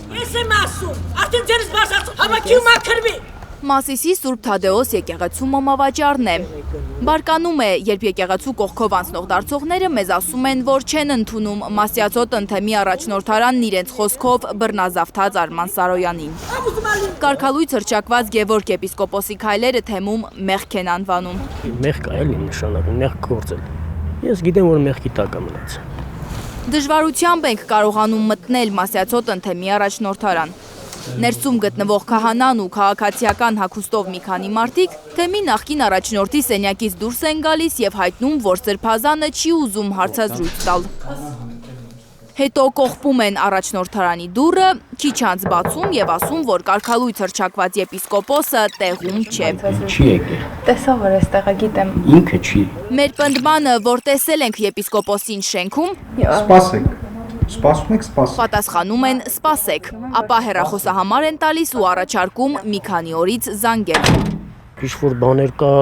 Ես եմ ասում, արդեն ձերս բացացում, հավաքի ու մաքրվի։ Մասիսի Սուրբ Թադեոս եկեղեցու մոմավաճառն է։ Բարկանում է, երբ եկեղեցու կողքով անցնող դարձողները մեզ ասում են, որ չեն ընդունում Մասյացո տնթեմի առաջնորդարանն իրենց խոսքով բռնազավթած Արման Սարոյանին։ Կարգալույց հռչակված Գևորգ եպիսկոպոսի քայլերը թեմում մեղք են անվանում։ Մեղք է էլի նշանակում, մեղք գործել։ Ես գիտեմ, որ մեղքի տակ է մնաց։ Դժվարությամբ ենք կարողանում մտնել Մասյացո տնթեմի առաջնորդարան։ Ներսում գտնվող քահանան ու քաղաքացիական հագուստով մի քանի մարդիկ թեմի նախկին առաջնորդի սենյակից դուրս են գալիս եւ հայտնում, որ Սրբազանը չի ուզում հարցազրույց տալ։ Հետո կողպում են առաջնորդարանի դուռը, քիչ անց բացում եւ ասում, որ կարգալույց հռչակված եպիսկոպոսը տեղում չէ։ Չի եկել։ Տեսա, որ այստեղ գիտեմ։ Ինքը չի։ Մեր պնդմանը, որ տեսել ենք եպիսկոպոսին շենքում, Սպասեք։ Սպասում եք, սպասեք։ պատասխանում են սպասեք, ապա հեռախոսահամար են տալիս ու առաջարկում մի քանի օրից զանգել։ Ինչ-որ բաներ կա,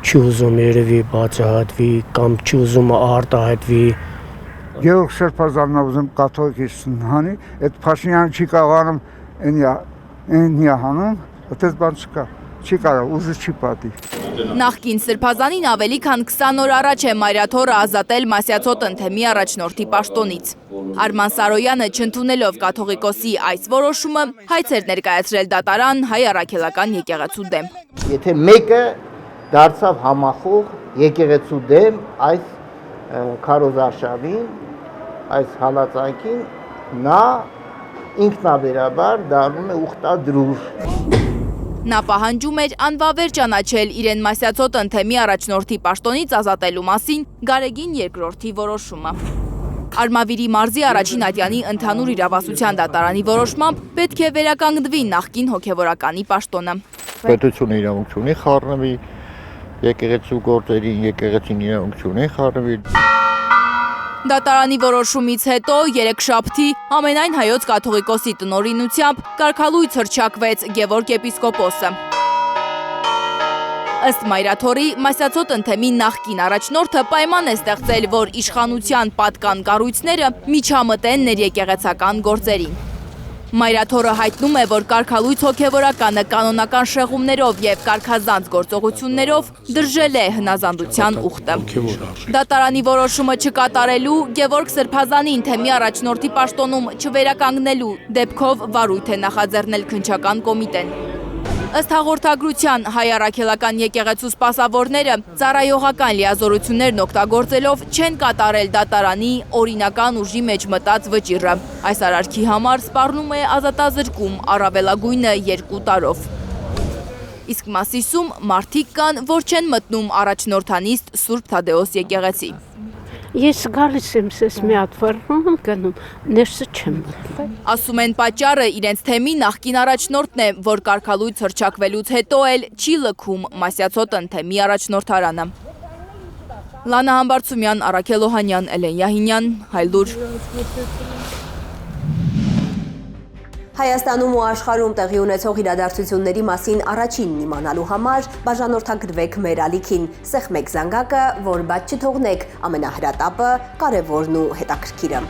չի ուզում երևի բացահայտվի կամ չի ուզում արտահայտվի։ Գեորգ Սրբազանն ուզում կաթողիկություն հանի, այդ Փաշինյանը չի կարողանում այն հանում, այդպես բան չկա։ Չի կարող, ուժը չի պատի։ Նախկին Սրբազանին ավելի քան 20 օր առաջ է Մայրաթորը ազատել Մասյացո տնթեմի առաջնորդի պաշտոնից։ Արման Սարոյանը չընդունելով կաթողիկոսի այս որոշումը հայց էր ներկայացրել դատարան հայ առաքելական եկեղեցու դեմ։ Եթե մեկը դարձավ համախոհ եկեղեցու դեմ այս քարոզարշավին, այս հալածանքին, նա ինքնաբերաբար դառնում է ուխտադրուժ։ Նա պահանջում էր անվավեր ճանաչել իրեն Մասյացո տնթեմի առաջնորդի պաշտոնից ազատելու մասին Գարեգին II որոշումը։ Արմավիրի մարզի առաջին ատյանի ընդհանուր իրավասության դատարանի որոշմամբ պետք է վերականգնվի նախկին հոգևորականի պաշտոնը։ Պետությունը իրավունք չունի խառնվի եկեղեցու գործերին, եկեղեցին իրավունք չունի խառնվի։ Դատարանի որոշումից հետո երեքշաբթի ամենայն հայոց կաթողիկոսի տնօրինությամբ կարգալույց հռչակվեց Գևորգ եպիսկոպոսը։ Ըստ Մայրաթորի, Մասյացո տնթեմի նախկին առաջնորդը պայման է ստեղծել, որ իշխանության պատկան կառույցները միջամտեն ներեկեղեցական գործերին։ Մայրաթորը հայտնում է, որ կարգալույց հոգևորականը կանոնական շեղումներով եւ կարգազանց գործողություններով դրժել է հնազանդության ուխտը։ Դատարանի որոշումը չկատարելու, Գևորգ Սրբազանին թեմի առաջնորդի պաշտոնում չվերականգնելու դեպքով վարույթ է նախաձեռնել քննչական կոմիտեն։ Ըստ հաղորդագրության հայ առաքելական եկեղեցու սպասավորները ծառայողական լիազորություններն օգտագործելով չեն կատարել դատարանի օրինական ուժի մեջ մտած վճիռը։ Այս արարքի համար սպառնում է ազատազրկում առավելագույնը 2 տարով։ Իսկ Մասիսում մարդիկ կան, որ չեն մտնում առաջնորդանիստ Սուրբ Թադեոս եկեղեցի։ Ես գալիս եմ սես մի հատ վառնում եմ գնում, ներսը չեմ մտնում։ Ասում են պատճառը իրենց թեմի նախկին առաջնորդն է, որ կարգալույց հռչակվելուց հետո էլ չի լքում Մասյացո տնթեմի առաջնորդարանը։ Լանա Համբարձումյան, Առաքել Օհանյան, Էլեն Յահինյան, Հայլուր։ Հայաստանում ու աշխարհում տեղի ունեցող իրադարձությունների մասին առաջինն իմանալու համար բաժանորդագրվեք մեր ալիքին, սեղմեք զանգակը, որ բաց չթողնեք ամենահրատապը, կարևորն ու հետաքրքիրը։